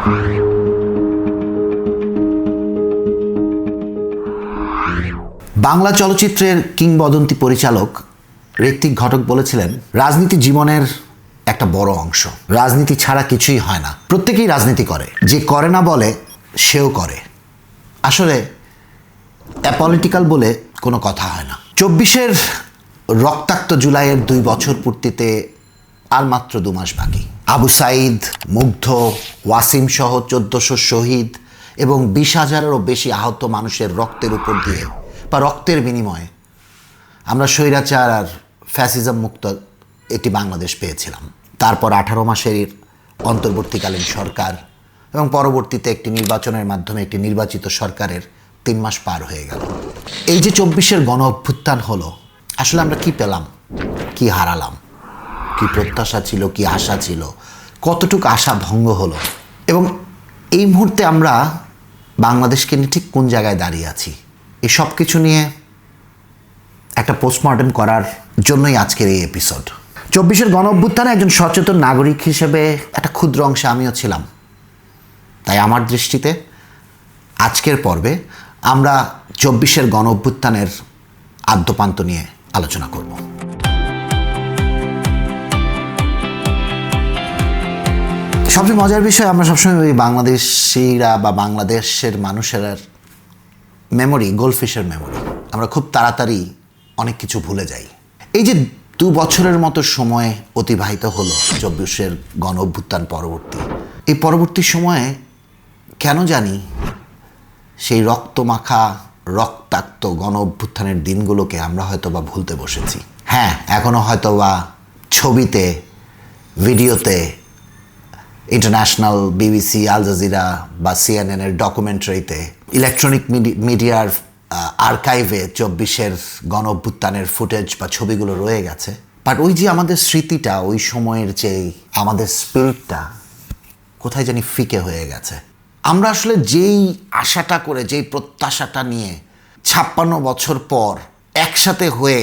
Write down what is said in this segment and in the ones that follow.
বাংলা চলচ্চিত্রের কিংবদন্তি পরিচালক ঋত্বিক ঘটক বলেছিলেন, রাজনীতি জীবনের একটা বড় অংশ। রাজনীতি ছাড়া কিছুই হয় না। প্রত্যেকেই রাজনীতি করে, যে করে না বলে সেও করে। আসলে অ্যাপলিটিক্যাল বলে কোনো কথা হয় না। 24-এর রক্তাক্ত জুলাইয়ের 2 বছর পূর্তিতে আর মাত্র 2 মাস বাকি। আবু সাঈদ, মুগ্ধ, ওয়াসিম সহ 1400 শহীদ এবং 20,000-এরও বেশি আহত মানুষের রক্তের উপর দিয়ে বা রক্তের বিনিময়ে আমরা স্বৈরাচার আর ফ্যাসিজম মুক্ত একটি বাংলাদেশ পেয়েছিলাম। তারপর 18 মাসের অন্তর্বর্তীকালীন সরকার এবং পরবর্তীতে একটি নির্বাচনের মাধ্যমে একটি নির্বাচিত সরকারের 3 মাস পার হয়ে গেল। এই যে 24-এর গণ অভ্যুত্থান হলো, আসলে আমরা কি পেলাম, কি হারালাম, কি প্রত্যাশা ছিল, কি আশা ছিল, কতটুকু আশা ভঙ্গ হলো, এবং এই মুহূর্তে আমরা বাংলাদেশকে নিয়ে ঠিক কোন জায়গায় দাঁড়িয়ে আছি, এই সব কিছু নিয়ে একটা পোস্টমর্টেম করার জন্যই আজকের এই এপিসোড। 24-এর গণ অভ্যুত্থানে একজন সচেতন নাগরিক হিসেবে একটা ক্ষুদ্র অংশে আমিও ছিলাম। তাই আমার দৃষ্টিতে আজকের পর্বে আমরা 24-এর গণ অভ্যুত্থানের আদ্যপান্ত নিয়ে আলোচনা করব। সবচেয়ে মজার বিষয়, আমরা সবসময় ওই বাংলাদেশিরা বা বাংলাদেশের মানুষের মেমোরি গোল্ডফিশের মেমোরি। আমরা খুব তাড়াতাড়ি অনেক কিছু ভুলে যাই। এই যে 2 বছরের মতো সময় অতিবাহিত হলো 24-এর গণ অভ্যুত্থান পরবর্তী, এই পরবর্তী সময়ে কেন জানি সেই রক্তমাখা রক্তাক্ত গণ অভ্যুত্থানের দিনগুলোকে আমরা হয়তো বা ভুলতে বসেছি। হ্যাঁ, এখনও হয়তো বা ছবিতে, ভিডিওতে, ইন্টারন্যাশনাল বিবিসি, আল জাজিরা বা সিএনএনের ডকুমেন্টারিতে, ইলেকট্রনিক মিডিয়ার আর্কাইভে 24-এর গণ অভ্যুত্থানের ফুটেজ বা ছবিগুলো রয়ে গেছে। বাট ওই যে আমাদের স্মৃতিটা, ওই সময়ের যে আমাদের স্পিরিটটা কোথায় জানি ফিকে হয়ে গেছে। আমরা আসলে যেই আশাটা করে, যেই প্রত্যাশাটা নিয়ে 56 বছর পর একসাথে হয়ে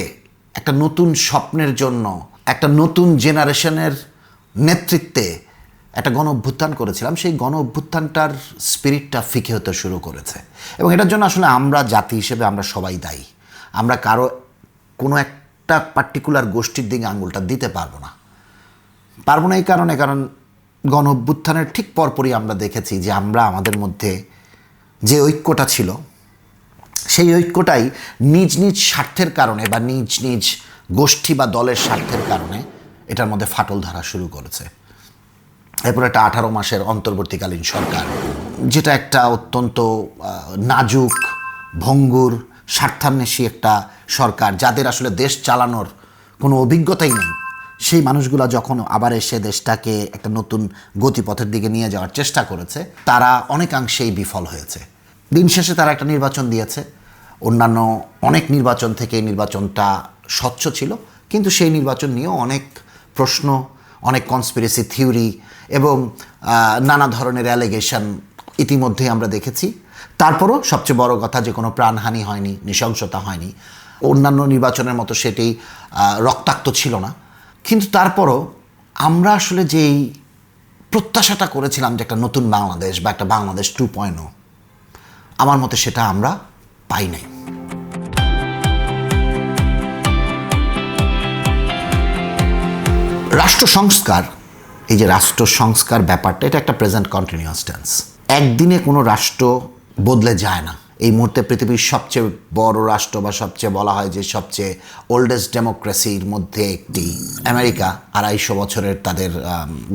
একটা নতুন স্বপ্নের জন্য, একটা নতুন জেনারেশনের নেতৃত্বে একটা গণ অভ্যুত্থান করেছিলাম, সেই গণ অভ্যুত্থানটার স্পিরিটটা ফিকে হতে শুরু করেছে। এবং এটার জন্য আসলে আমরা জাতি হিসেবে আমরা সবাই দায়ী। আমরা কোনো একটা পার্টিকুলার গোষ্ঠীর দিকে আঙুলটা দিতে পারবো না এই কারণে, কারণ গণ অভ্যুত্থানের ঠিক পরপরই আমরা দেখেছি যে আমরা আমাদের মধ্যে যে ঐক্যটা ছিল, সেই ঐক্যটাই নিজ নিজ স্বার্থের কারণে বা নিজ নিজ গোষ্ঠী বা দলের স্বার্থের কারণে এটার মধ্যে ফাটল ধরা শুরু করেছে। এরপর একটা 18 মাসের অন্তর্বর্তীকালীন সরকার, যেটা একটা অত্যন্ত নাজুক, ভঙ্গুর, স্বার্থান্বেষী একটা সরকার, যাদের আসলে দেশ চালানোর কোনো অভিজ্ঞতাই নেই, সেই মানুষগুলা যখন আবার এসে দেশটাকে একটা নতুন গতিপথের দিকে নিয়ে যাওয়ার চেষ্টা করেছে, তারা অনেকাংশেই বিফল হয়েছে। দিন শেষে তারা একটা নির্বাচন দিয়েছে। অন্যান্য অনেক নির্বাচন থেকে এই নির্বাচনটা স্বচ্ছ ছিল, কিন্তু সেই নির্বাচন নিয়েও অনেক প্রশ্ন, অনেক কনস্পিরেসি থিওরি এবং নানা ধরনের অ্যালিগেশন ইতিমধ্যেই আমরা দেখেছি। তারপরও সবচেয়ে বড় কথা যে কোনো প্রাণহানি হয়নি, নৃশংসতা হয়নি। অন্যান্য নির্বাচনের মতো সেটি রক্তাক্ত ছিল না। কিন্তু তারপরও আমরা আসলে যেই প্রত্যাশাটা করেছিলাম যে একটা নতুন বাংলাদেশ বা একটা বাংলাদেশ 2.0, আমার মতে সেটা আমরা পাই নাই। রাষ্ট্র সংস্কার, এই যে রাষ্ট্র সংস্কার ব্যাপারটা, এটা একটা প্রেজেন্ট কন্টিনিউয়াস টেন্স। একদিনে কোনো রাষ্ট্র বদলে যায় না। এই মুহূর্তে পৃথিবীর সবচেয়ে বড় রাষ্ট্র বা সবচেয়ে বলা হয় যে সবচেয়ে ওল্ডেস্ট ডেমোক্রেসির মধ্যে একটি আমেরিকা, 250 বছরের তাদের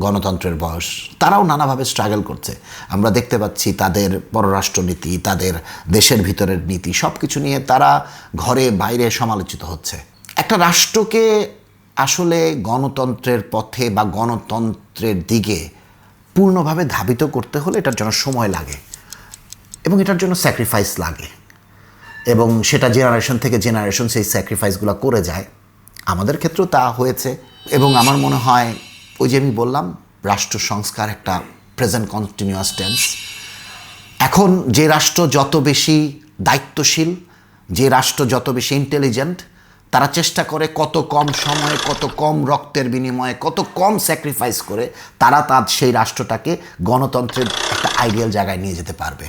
গণতন্ত্রের বয়স, তারাও নানাভাবে স্ট্রাগল করছে। আমরা দেখতে পাচ্ছি তাদের পররাষ্ট্রনীতি, তাদের দেশের ভিতরের নীতি, সব কিছু নিয়ে তারা ঘরে বাইরে সমালোচিত হচ্ছে। একটা রাষ্ট্রকে আসলে গণতন্ত্রের পথে বা গণতন্ত্রের দিকে পূর্ণভাবে ধাবিত করতে হলে এটার জন্য সময় লাগে এবং এটার জন্য স্যাক্রিফাইস লাগে, এবং সেটা জেনারেশন থেকে জেনারেশন সেই স্যাক্রিফাইসগুলো করে যায়। আমাদের ক্ষেত্রেও তা হয়েছে। এবং আমার মনে হয় ওই যে আমি বললাম, রাষ্ট্র সংস্কার একটা প্রেজেন্ট কন্টিনিউয়াস টেন্স। এখন যে রাষ্ট্র যত বেশি দায়িত্বশীল, যে রাষ্ট্র যত বেশি ইন্টেলিজেন্ট, তারা চেষ্টা করে কত কম সময়ে, কত কম রক্তের বিনিময়ে, কত কম স্যাক্রিফাইস করে তারা সেই রাষ্ট্রটাকে গণতন্ত্রের একটা আইডিয়াল জায়গায় নিয়ে যেতে পারবে।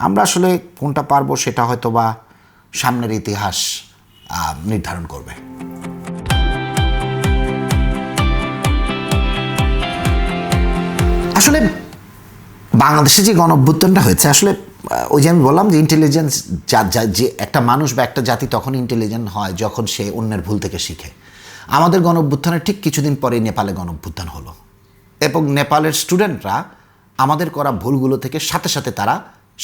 আমরা আসলে কোনটা পারবো সেটা হয়তো বা সামনের ইতিহাস নির্ধারণ করবে। আসলে বাংলাদেশে যে গণঅভ্যুত্থানটা হয়েছে, আসলে ওই যে আমি বললাম যে ইন্টেলিজেন্স, যে একটা মানুষ বা একটা জাতি তখন ইন্টেলিজেন্ট হয় যখন সে অন্যের ভুল থেকে শিখে। আমাদের গণঅভ্যুত্থানের ঠিক কিছুদিন পরেই নেপালে গণঅভ্যুত্থান হলো এবং নেপালের স্টুডেন্টরা আমাদের করা ভুলগুলো থেকে সাথে সাথে তারা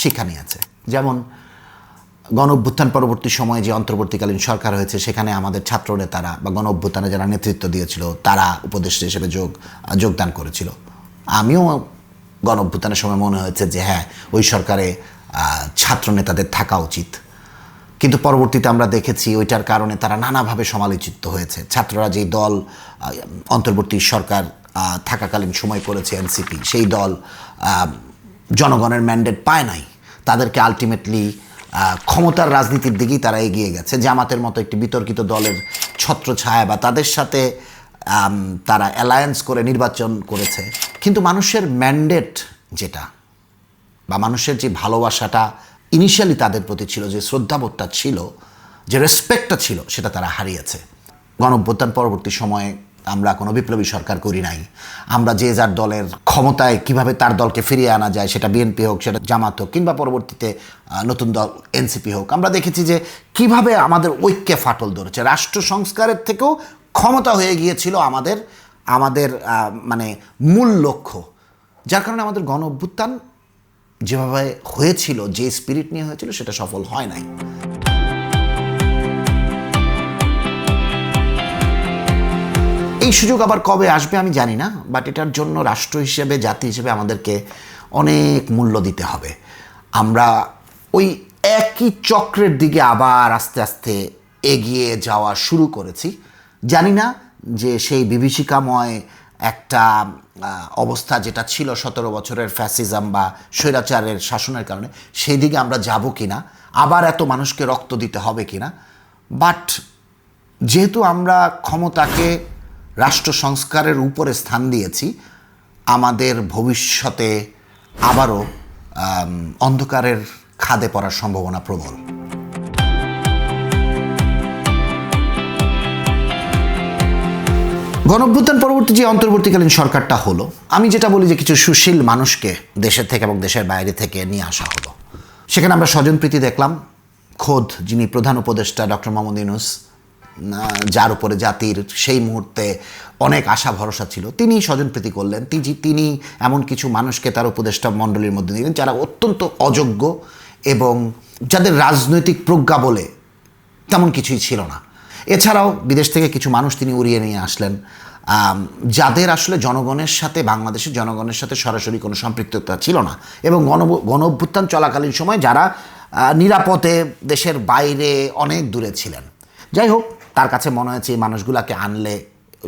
শিক্ষা নিয়েছে। যেমন গণঅভ্যুত্থান পরবর্তী সময়ে যে অন্তর্বর্তীকালীন সরকার হয়েছে, সেখানে আমাদের ছাত্র নেতারা বা গণঅভ্যুত্থানে যারা নেতৃত্ব দিয়েছিল তারা উপদেষ্টা হিসেবে যোগদান করেছিল। আমিও গণঅভ্যুত্থানের সময় মনে হয়েছে যে হ্যাঁ, ওই সরকারে ছাত্র নেতাদের থাকা উচিত, কিন্তু পরবর্তীতে আমরা দেখেছি ওইটার কারণে তারা নানাভাবে সমালোচিত হয়েছে। ছাত্ররা যেই দল অন্তর্বর্তী সরকার থাকাকালীন সময় করেছে এনসিপি, সেই দল জনগণের ম্যান্ডেট পায় নাই, তাদেরকে আলটিমেটলি ক্ষমতার রাজনীতির দিকেই তারা এগিয়ে গেছে। জামাতের মতো একটি বিতর্কিত দলের ছত্রছায়া বা তাদের সাথে তারা অ্যালায়েন্স করে নির্বাচন করেছে, কিন্তু মানুষের ম্যান্ডেট যেটা বা মানুষের যে ভালোবাসাটা ইনিশিয়ালি তাদের প্রতি ছিল, যে শ্রদ্ধাবোধটা ছিল, যে রেসপেক্টটা ছিল, সেটা তারা হারিয়েছে। গণঅভ্যুত্থান পরবর্তী সময়ে আমরা কোনো বিপ্লবী সরকার করি নাই। আমরা যে যার দলের ক্ষমতায় কিভাবে তার দলকে ফিরিয়ে আনা যায়, সেটা বিএনপি হোক, সেটা জামাত হোক, কিংবা পরবর্তীতে নতুন দল এনসিপি হোক, আমরা দেখেছি যে কিভাবে আমাদের ঐক্যে ফাটল ধরেছে। রাষ্ট্র সংস্কারের থেকেও ক্ষমতা হয়ে গিয়েছিল আমাদের মানে মূল লক্ষ্য, যার কারণে আমাদের গণঅভ্যুত্থান যেভাবে হয়েছিল, যে স্পিরিট নিয়ে হয়েছিল, সেটা সফল হয় নাই। এই সুযোগ আবার কবে আসবে আমি জানি না, বাট এটার জন্য রাষ্ট্র হিসেবে, জাতি হিসেবে আমাদেরকে অনেক মূল্য দিতে হবে। আমরা ওই একই চক্রের দিকে আবার আস্তে আস্তে এগিয়ে যাওয়া শুরু করেছি। জানি না যে সেই বিভীষিকাময় একটা অবস্থা যেটা ছিল 17 বছরের ফ্যাসিজম বা স্বৈরাচারের শাসনের কারণে, সেই দিকে আমরা যাব কিনা, আবার এত মানুষকে রক্ত দিতে হবে কিনা। বাট যেহেতু আমরা ক্ষমতাকে রাষ্ট্র সংস্কারের উপরে স্থান দিয়েছি, আমাদের ভবিষ্যতে আবারও অন্ধকারের খাদে পড়ার সম্ভাবনা প্রবল। গণঅভ্যুত্থান পরবর্তী যে অন্তর্বর্তীকালীন সরকারটা হলো, আমি যেটা বলি যে কিছু সুশীল মানুষকে দেশের থেকে এবং দেশের বাইরে থেকে নিয়ে আসা হলো। সেখানে আমরা স্বজনপ্রীতি দেখলাম। খোদ যিনি প্রধান উপদেষ্টা ডক্টর মোহাম্মদ ইউনূস, যার উপরে জাতির সেই মুহূর্তে অনেক আশা ভরসা ছিল, তিনি স্বজনপ্রীতি করলেন। তিনি এমন কিছু মানুষকে তার উপদেষ্টা মণ্ডলীর মধ্যে দিলেন যারা অত্যন্ত অযোগ্য এবং যাদের রাজনৈতিক প্রজ্ঞা বলে তেমন কিছুই ছিল না। এছাড়াও বিদেশ থেকে কিছু মানুষ তিনি উড়িয়ে নিয়ে আসলেন, যাদের আসলে জনগণের সাথে, বাংলাদেশের জনগণের সাথে সরাসরি কোনো সম্পৃক্ততা ছিল না, এবং গণঅভ্যুত্থান চলাকালীন সময় যারা নিরাপদে দেশের বাইরে অনেক দূরে ছিলেন। যাই হোক, তার কাছে মনে হয়েছে এই মানুষগুলোকে আনলে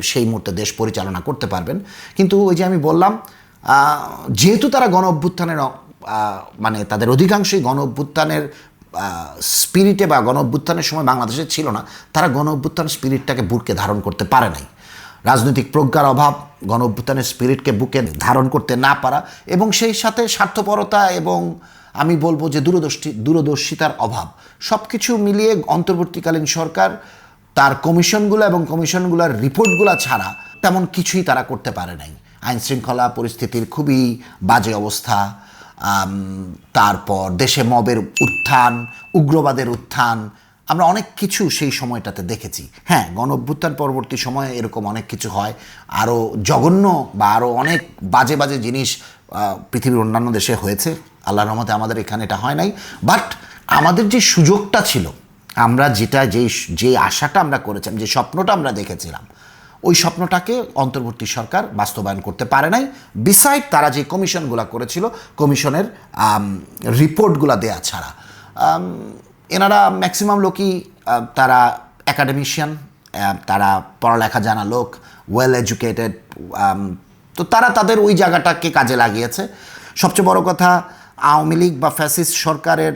সেই মুহূর্তে দেশ পরিচালনা করতে পারবেন। কিন্তু ওই যে আমি বললাম, যেহেতু তারা গণঅভ্যুত্থানের মানে তাদের অধিকাংশই গণঅভ্যুত্থানের স্পিরিটে বা গণঅভ্যুত্থানের সময় বাংলাদেশে ছিল না, তারা গণঅভ্যুত্থান স্পিরিটটাকে বুকে ধারণ করতে পারে নাই। রাজনৈতিক প্রজ্ঞার অভাব, গণঅভ্যুত্থানের স্পিরিটকে বুকে ধারণ করতে না পারা, এবং সেই সাথে স্বার্থপরতা এবং আমি বলবো যে দূরদর্শিতার অভাব, সব কিছু মিলিয়ে অন্তর্বর্তীকালীন সরকার তার কমিশনগুলো এবং কমিশনগুলোর রিপোর্টগুলো ছাড়া তেমন কিছুই তারা করতে পারে নাই। আইনশৃঙ্খলা পরিস্থিতির খুবই বাজে অবস্থা, তারপর দেশে মবের উত্থান, উগ্রবাদের উত্থান, আমরা অনেক কিছু সেই সময়টাতে দেখেছি। হ্যাঁ, গণঅভ্যুত্থান পরবর্তী সময়ে এরকম অনেক কিছু হয়, আরও জঘন্য বা আরও অনেক বাজে বাজে জিনিস পৃথিবীর অন্যান্য দেশে হয়েছে। আল্লাহর রহমতে আমাদের এখানে এটা হয় নাই। বাট আমাদের যে সুযোগটা ছিল, আমরা যে আশাটা আমরা করেছিলাম, যে স্বপ্নটা আমরা দেখেছিলাম, ওই স্বপ্নটাকে অন্তর্বর্তী সরকার বাস্তবায়ন করতে পারে নাই। বিসাইড তারা যে কমিশনগুলো করেছিল, কমিশনের রিপোর্টগুলো দেয়া ছাড়া। এনারা ম্যাক্সিমাম লোকই তারা অ্যাকাডেমিশিয়ান, তারা পড়ালেখা জানা লোক, ওয়েল এডুকেটেড, তো তারা তাদের ওই জায়গাটাকে কাজে লাগিয়েছে। সবচেয়ে বড় কথা, আওয়ামী লীগ বা ফ্যাসিস্ট সরকারের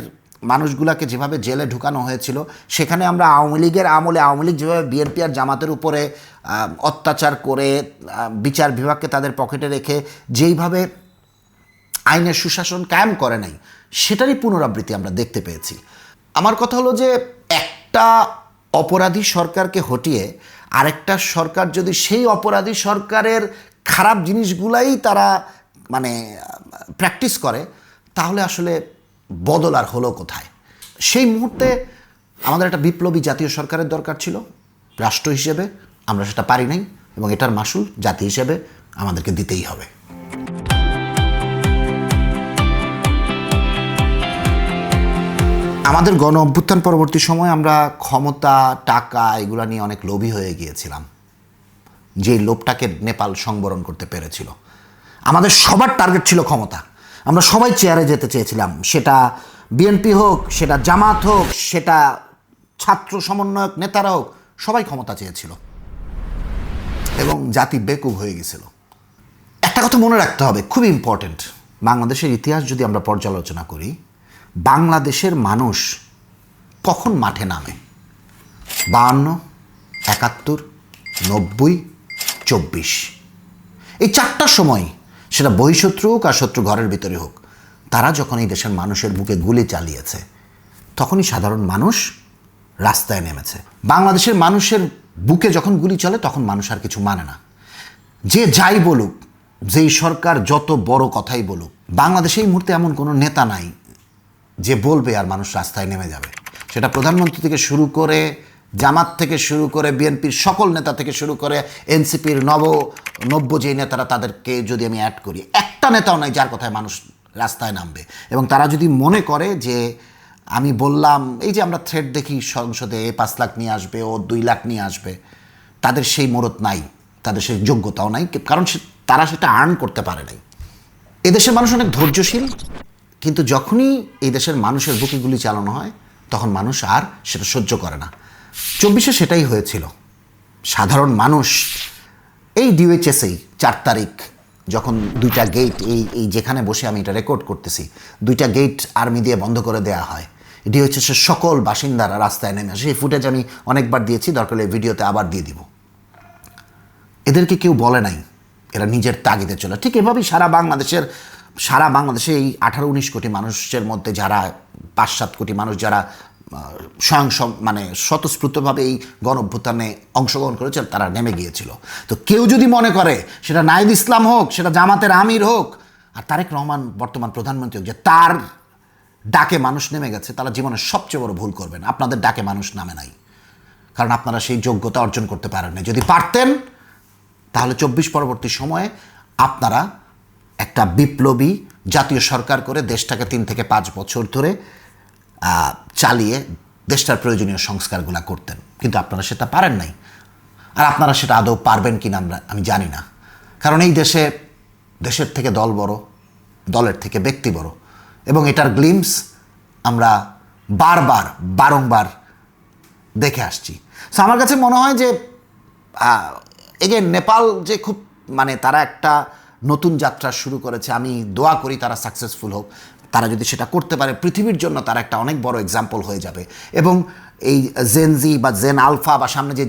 মানুষগুলাকে যেভাবে জেলে ঢুকানো হয়েছিল, সেখানে আমরা আওয়ামী লীগের আমলে আওয়ামী লীগ যেভাবে বিএনপি আর জামাতের উপরে অত্যাচার করে বিচার বিভাগকে তাদের পকেটে রেখে যেইভাবে আইনের সুশাসন কায়েম করে নাই, সেটারই পুনরাবৃত্তি আমরা দেখতে পেয়েছি। আমার কথা হলো যে একটা অপরাধী সরকারকে হটিয়ে আরেকটা সরকার যদি সেই অপরাধী সরকারের খারাপ জিনিসগুলাই তারা মানে প্র্যাকটিস করে, তাহলে আসলে বদল আর হলো কোথায়? সেই মুহূর্তে আমাদের একটা বিপ্লবী জাতীয় সরকারের দরকার ছিল রাষ্ট্র হিসেবে, আমরা সেটা পারি নাই, এবং এটার মাসুল জাতি হিসেবে আমাদেরকে দিতেই হবে। আমাদের গণ অভ্যুত্থান পরবর্তী সময় আমরা ক্ষমতা, টাকা এগুলো নিয়ে অনেক লোভী হয়ে গিয়েছিলাম, যে লোভটাকে নেপাল সংবরণ করতে পেরেছিল। আমাদের সবার টার্গেট ছিল ক্ষমতা, আমরা সবাই চেয়ারে যেতে চেয়েছিলাম, সেটা বিএনপি হোক, সেটা জামাত হোক, সেটা ছাত্র সমন্বয়ক নেতারা হোক, সবাই ক্ষমতা চেয়েছিল এবং জাতি বেকুব হয়ে গেছিল। একটা কথা মনে রাখতে হবে, খুব ইম্পর্টেন্ট, বাংলাদেশের ইতিহাস যদি আমরা পর্যালোচনা করি, বাংলাদেশের মানুষ কখন মাঠে নামে? 52, 71, 90, 24, এই চারটার সময়, সেটা বহিঃশত্রু হোক আর শত্রু ঘরের ভিতরে হোক, তারা যখন এই দেশের মানুষের বুকে গুলি চালিয়েছে, তখনই সাধারণ মানুষ রাস্তায় নেমেছে। বাংলাদেশের মানুষের বুকে যখন গুলি চলে, তখন মানুষ আর কিছু মানে না। যে যাই বলুক, যেই সরকার যত বড় কথাই বলুক, বাংলাদেশে এই মুহূর্তে এমন কোনো নেতা নাই যে বলবে আর মানুষ রাস্তায় নেমে যাবে। সেটা প্রধানমন্ত্রী থেকে শুরু করে, জামাত থেকে শুরু করে, বিএনপির সকল নেতা থেকে শুরু করে, এনসিপির নব্য যেই নেতারা, তাদেরকে যদি আমি অ্যাড করি, একটা নেতাও নাই যার কথায় মানুষ রাস্তায় নামবে। এবং তারা যদি মনে করে যে আমি বললাম, এই যে আমরা থ্রেড দেখি সংসদে, 5 লাখ নিয়ে আসবে, ও 2 লাখ নিয়ে আসবে, তাদের সেই মরদ নাই, তাদের সেই যোগ্যতাও নাই, কারণ তারা সেটা আর্ন করতে পারে নাই। এদেশের মানুষ অনেক ধৈর্যশীল, কিন্তু যখনই এই দেশের মানুষের বুকে গুলি চালানো হয়, তখন মানুষ আর সেটা সহ্য করে না। 24-এ সেটাই হয়েছিল। সাধারণ মানুষ এই ডিওএইচএসেই 4 তারিখ যখন 2টা গেট, এই যেখানে বসে আমি এটা রেকর্ড করতেছি, 2টা গেট আর্মি দিয়ে বন্ধ করে দেওয়া হয়, ডিওএইচএসের সকল বাসিন্দারা রাস্তায় নেমে আসে। সেই ফুটেজ আমি অনেকবার দিয়েছি, দরকার হলে ভিডিওতে আবার দিয়ে দিব। এদেরকে কেউ বলে নাই, এরা নিজের তাগিদে চলে। ঠিক এভাবেই সারা বাংলাদেশে এই 18-19 কোটি মানুষের মধ্যে যারা 5-7 কোটি মানুষ যারা মানে স্বতঃস্ফূর্তভাবে এই গণ অভ্যুত্থানে অংশগ্রহণ করেছে, তারা নেমে গিয়েছিল। তো কেউ যদি মনে করে সেটা নাহিদ ইসলাম হোক, সেটা জামাতের আমির হোক, আর তারেক রহমান বর্তমান প্রধানমন্ত্রী হোক, যে তার ডাকে মানুষ নেমে গেছে, তারা জীবনের সবচেয়ে বড় ভুল করবেন। আপনাদের ডাকে মানুষ নামে নাই, কারণ আপনারা সেই যোগ্যতা অর্জন করতে পারেন না। যদি পারতেন, তাহলে 24 পরবর্তী সময়ে আপনারা একটা বিপ্লবী জাতীয় সরকার করে দেশটাকে 3 থেকে 5 বছর ধরে চালিয়ে দেশটার প্রয়োজনীয় সংস্কারগুলো করতেন, কিন্তু আপনারা সেটা পারেন নাই। আর আপনারা সেটা আদৌ পারবেন কিনা আমি জানি না, কারণ এই দেশের থেকে দল বড়, দলের থেকে ব্যক্তি বড়, এবং এটার গ্লিমস আমরা বারংবার দেখে আসছি। সো আমার কাছে মনে হয় যে এগেন নেপাল যে খুব মানে তারা একটা নতুন যাত্রা শুরু করেছে, আমি দোয়া করি তারা সাকসেসফুল হোক। তারা যদি সেটা করতে পারে, পৃথিবীর জন্য তারা একটা অনেক বড় এক্সাম্পল হয়ে যাবে। এবং এই জেন-জি বা জেন আলফা বা সামনে যে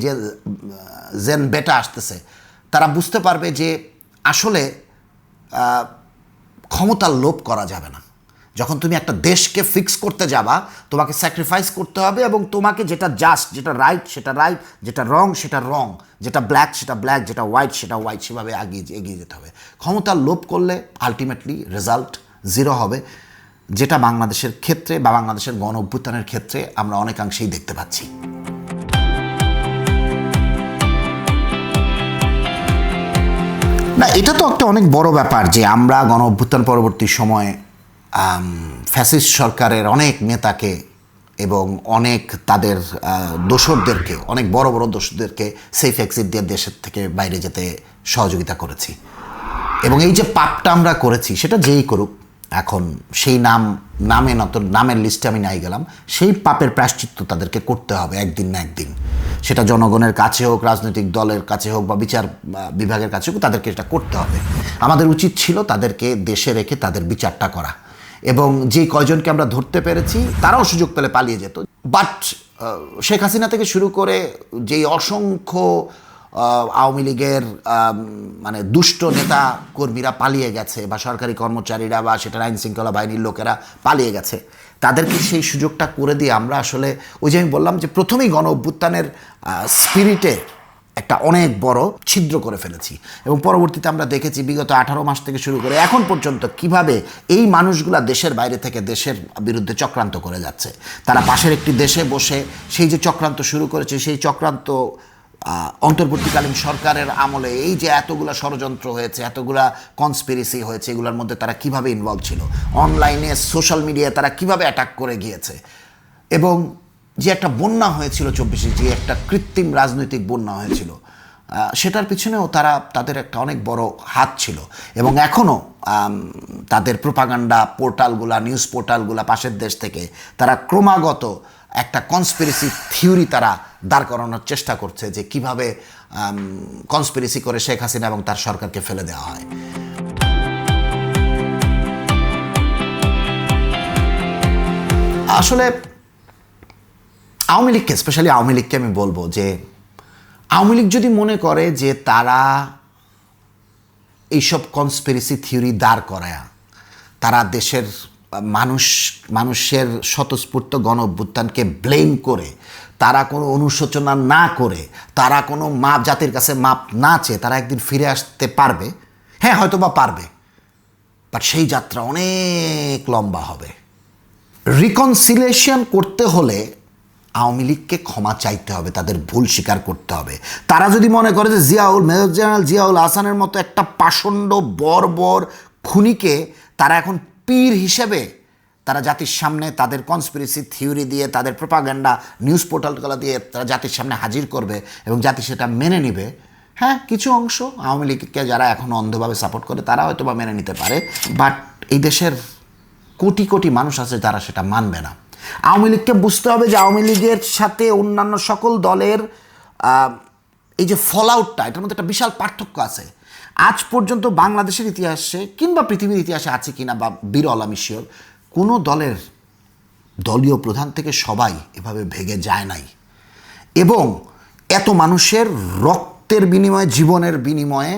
জেন বেটা আসতেছে, তারা বুঝতে পারবে যে আসলে ক্ষমতার লোভ করা যাবে না। যখন তুমি একটা দেশকে ফিক্স করতে যাবা, তোমাকে স্যাক্রিফাইস করতে হবে, এবং তোমাকে যেটা জাস্ট, যেটা রাইট সেটা রাইট, যেটা রং সেটা রং, যেটা ব্ল্যাক সেটা ব্ল্যাক, যেটা হোয়াইট সেটা হোয়াইট, সেভাবে এগিয়ে যেতে হবে। ক্ষমতার লোভ করলে আলটিমেটলি রেজাল্ট 0 হবে, যেটা বাংলাদেশের ক্ষেত্রে বা বাংলাদেশের গণ অভ্যুত্থানের ক্ষেত্রে আমরা অনেকাংশেই দেখতে পাচ্ছি। না, এটা তো একটা অনেক বড় ব্যাপার যে আমরা গণ অভ্যুত্থান পরবর্তী সময়ে ফ্যাসিস্ট সরকারের অনেক নেতাকে এবং অনেক তাদের দোসরদেরকে, অনেক বড় বড় দোসরদেরকে সেফ এক্সিট দিয়ে দেশের থেকে বাইরে যেতে সহযোগিতা করেছি। এবং এই যে পাপটা আমরা করেছি, সেটা যেই করুক, এখন সেই নামের লিস্টে আমি নাই গেলাম, সেই পাপের প্রায়শ্চিত্ত তাদেরকে করতে হবে একদিন না একদিন। সেটা জনগণের কাছে হোক, রাজনৈতিক দলের কাছে হোক, বা বিচার বিভাগের কাছে হোক, তাদেরকে এটা করতে হবে। আমাদের উচিত ছিল তাদেরকে দেশে রেখে তাদের বিচারটা করা, এবং যে কয়জনকে আমরা ধরতে পেরেছি তারাও সুযোগ পেলে পালিয়ে যেত। বাট শেখ হাসিনা থেকে শুরু করে যেই অসংখ্য আওয়ামী লীগের মানে দুষ্ট নেতা কর্মীরা পালিয়ে গেছে বা সরকারি কর্মচারীরা বা সেটা আইন শৃঙ্খলা বাহিনীর লোকেরা পালিয়ে গেছে, তাদেরকে সেই সুযোগটা করে দিয়ে আমরা আসলে ওই যে আমি বললাম যে প্রথমেই গণ অভ্যুত্থানের স্পিরিটে একটা অনেক বড় ছিদ্র করে ফেলেছি। এবং পরবর্তীতে আমরা দেখেছি বিগত 18 মাস থেকে শুরু করে এখন পর্যন্ত কিভাবে এই মানুষগুলা দেশের বাইরে থেকে দেশের বিরুদ্ধে চক্রান্ত করে যাচ্ছে। তারা পাশের একটি দেশে বসে সেই যে চক্রান্ত শুরু করেছে, সেই চক্রান্ত অন্তর্বর্তীকালীন সরকারের আমলে এই যে এতগুলা ষড়যন্ত্র হয়েছে, এতগুলা কনস্পিরেসি হয়েছে, এগুলোর মধ্যে তারা কিভাবে ইনভলভ ছিল, অনলাইনে সোশ্যাল মিডিয়ায় তারা কিভাবে অ্যাটাক করে গিয়েছে, এবং যে একটা বন্যা হয়েছিল 24-এ, যে একটা কৃত্রিম রাজনৈতিক বন্যা হয়েছিল, সেটার পিছনেও তাদের একটা অনেক বড় হাত ছিল। এবং এখনও তাদের প্রোপাগান্ডা পোর্টালগুলা, নিউজ পোর্টালগুলা পাশের দেশ থেকে তারা ক্রমাগত একটা কনস্পিরেসি থিওরি তারা দাঁড় করানোর চেষ্টা করছে যে কিভাবে কনস্পিরেসি করে শেখ হাসিনা এবং তার সরকারকে ফেলে দেওয়া হয়। আসলে আওয়ামী লীগকে, স্পেশালি আওয়ামী লীগকে আমি বলবো যে আওয়ামী লীগ যদি মনে করে যে তারা এইসব কনস্পিরেসি থিওরি দাঁড় করায় তারা দেশের মানুষের স্বতঃস্ফূর্ত গণ অভ্যুত্থানকে ব্লেম করে, তারা কোনো অনুশোচনা না করে, তারা কোনো জাতির কাছে মাপ না চেয়ে তারা একদিন ফিরে আসতে পারবে, হ্যাঁ হয়তো বা পারবে, বাট সেই যাত্রা অনেক লম্বা হবে। রিকনসিলিয়েশন করতে হলে আওয়ামী লীগকে ক্ষমা চাইতে হবে, তাদের ভুল স্বীকার করতে হবে। তারা যদি মনে করে যে মেজর জেনারেল জিয়াউল হাসানের মতো একটা পাষণ্ড বর্বর খুনিকে তারা এখন পীর হিসেবে তারা জাতির সামনে তাদের কনস্পিরেসি থিওরি দিয়ে, তাদের প্রোপাগান্ডা নিউজ পোর্টালগুলো দিয়ে তারা জাতির সামনে হাজির করবে এবং জাতি সেটা মেনে নিবে, হ্যাঁ কিছু অংশ আওয়ামী লীগকে যারা এখনও অন্ধভাবে সাপোর্ট করে তারা হয়তো বা মেনে নিতে পারে, বাট এই দেশের কোটি কোটি মানুষ আছে যারা সেটা মানবে না। আওয়ামী লীগকে বুঝতে হবে যে আওয়ামী লীগের সাথে অন্যান্য সকল দলের এই যে ফলআউটটা, এটার মধ্যে একটা বিশাল পার্থক্য আছে। আজ পর্যন্ত বাংলাদেশের ইতিহাসে কিংবা পৃথিবীর ইতিহাসে আছে কিনা বা বিরল, আমি শিওর, কোনো দলের দলীয় প্রধান থেকে সবাই এভাবে ভেঙে যায় নাই এবং এত মানুষের রক্তের বিনিময়ে, জীবনের বিনিময়ে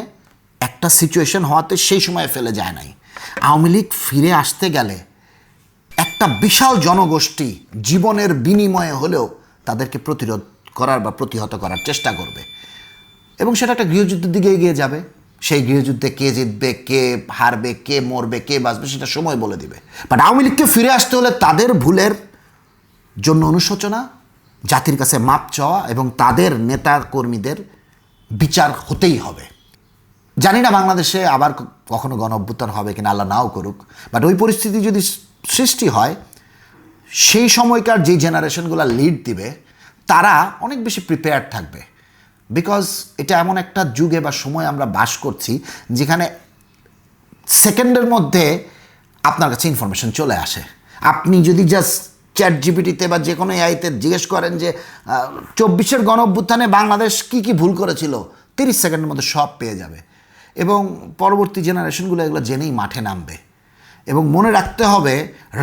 একটা সিচুয়েশন হওয়াতে সেই সময়ে ফেলে যায় নাই। আওয়ামী লীগ ফিরে আসতে গেলে একটা বিশাল জনগোষ্ঠী জীবনের বিনিময়ে হলেও তাদেরকে প্রতিরোধ করার বা প্রতিহত করার চেষ্টা করবে এবং সেটা একটা গৃহযুদ্ধের দিকে এগিয়ে যাবে। সেই গৃহযুদ্ধে কে জিতবে, কে হারবে, কে মরবে, কে বাঁচবে সেটা সময় বলে দিবে। বাট আওয়ামী লীগকে ফিরে আসতে হলে তাদের ভুলের জন্য অনুশোচনা, জাতির কাছে মাপ চাওয়া এবং তাদের নেতা কর্মীদের বিচার হতেই হবে। জানি না বাংলাদেশে আবার কখনো গণ অভ্যুত্থান হবে কিনা, আল্লাহ নাও করুক, বাট ওই পরিস্থিতি যদি সৃষ্টি হয়, সেই সময়কার যে জেনারেশনগুলো লিড দিবে তারা অনেক বেশি প্রিপেয়ার্ড থাকবে। বিকজ এটা এমন একটা যুগে বা সময় আমরা বাস করছি যেখানে সেকেন্ডের মধ্যে আপনার কাছে ইনফরমেশন চলে আসে। আপনি যদি জাস্ট চ্যাট জিপিটিতে বা যে কোনো এআইতে জিজ্ঞেস করেন যে 24-এর গণ অভ্যুত্থানে বাংলাদেশ কী কী ভুল করেছিল, 30 সেকেন্ডের মধ্যে সব পেয়ে যাবে এবং পরবর্তী জেনারেশনগুলো এগুলো জেনেই মাঠে নামবে। এবং মনে রাখতে হবে,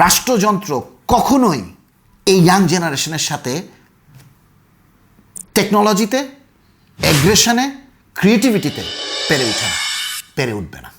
রাষ্ট্রযন্ত্র কখনোই এই ইয়াং জেনারেশনের সাথে টেকনোলজিতে, অ্যাগ্রেশনে, ক্রিয়েটিভিটিতে পেরে উঠবে না।